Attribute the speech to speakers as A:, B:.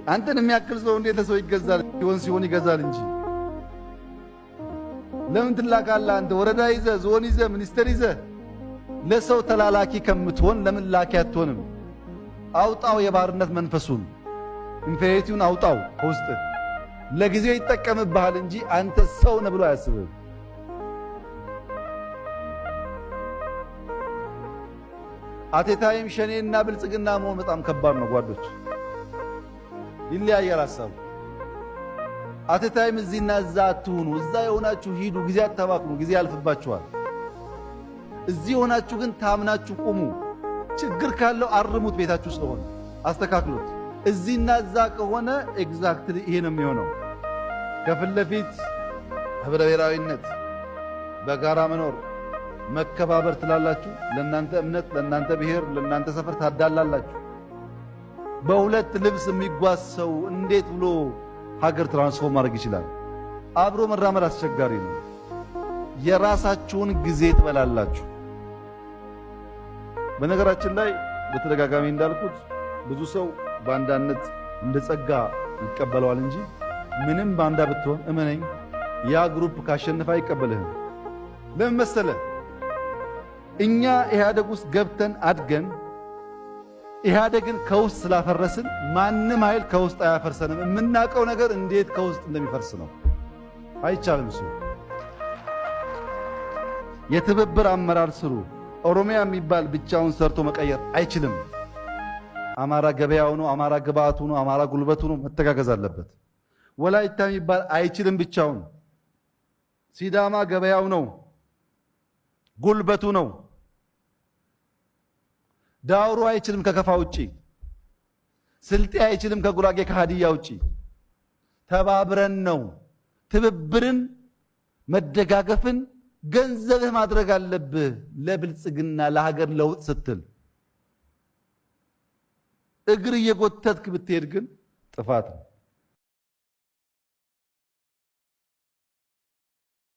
A: አንተን የሚያክል ሰው እንዴት ሰው ይገዛል? ሲሆን ይገዛል እንጂ ለምን ትላካለህ? አንተ ወረዳ ይዘህ ዞን ይዘህ ሚኒስተር ይዘህ ለሰው ተላላኪ ከምትሆን ለምን ላኪ አትሆንም? አውጣው የባርነት መንፈሱን ኢንፌሪቲውን አውጣው ከውስጥ። ለጊዜው ይጠቀምብሃል እንጂ አንተ ሰው ነህ ብሎ አያስብም። አቴታይም ሸኔና ብልጽግና መሆን በጣም ከባድ ነው ጓዶች። ይለያያል ሐሳቡ። አቴታይም እዚህና እዛ አትሁኑ። እዛ የሆናችሁ ሂዱ፣ ጊዜ አታባክኑ፣ ጊዜ ያልፍባችኋል። እዚህ ሆናችሁ ግን ታምናችሁ ቁሙ። ችግር ካለው አርሙት፣ ቤታችሁ ስለሆነ አስተካክሉት። እዚህና እዛ ከሆነ ኤግዛክትሊ ይሄ ነው የሚሆነው። ከፊት ለፊት ህብረ ብሔራዊነት፣ በጋራ መኖር፣ መከባበር ትላላችሁ። ለእናንተ እምነት፣ ለእናንተ ብሔር፣ ለእናንተ ሰፈር ታዳላላችሁ። በሁለት ልብስ የሚጓዝ ሰው እንዴት ብሎ ሀገር ትራንስፎርም ማድረግ ይችላል? አብሮ መራመድ አስቸጋሪ ነው። የራሳችሁን ጊዜ ትበላላችሁ። በነገራችን ላይ በተደጋጋሚ እንዳልኩት ብዙ ሰው ባንዳነት እንደ ጸጋ ይቀበለዋል እንጂ ምንም ባንዳ ብትሆን እመነኝ ያ ግሩፕ ካሸነፈ አይቀበልህም። ለምን መሰለ? እኛ ኢህአደግ ውስጥ ገብተን አድገን ኢህአደግን ከውስጥ ስላፈረስን ማንም ኃይል ከውስጥ አያፈርሰንም። የምናውቀው ነገር እንዴት ከውስጥ እንደሚፈርስ ነው። አይቻልም። እሱ የትብብር አመራር ስሩ። ኦሮሚያ የሚባል ብቻውን ሰርቶ መቀየር አይችልም። አማራ ገበያው ነው፣ አማራ ግብአቱ ነው፣ አማራ ጉልበቱ ነው። መተጋገዝ አለበት። ወላይታ የሚባል አይችልም ብቻውን። ሲዳማ ገበያው ነው፣ ጉልበቱ ነው። ዳውሮ አይችልም ከከፋ ውጪ። ስልጤ አይችልም ከጉራጌ ከሃዲያ ውጪ። ተባብረን ነው። ትብብርን መደጋገፍን ገንዘብህ ማድረግ አለብህ። ለብልጽግና ለሀገር ለውጥ ስትል እግር እየጎተትክ ብትሄድ ግን ጥፋት ነው።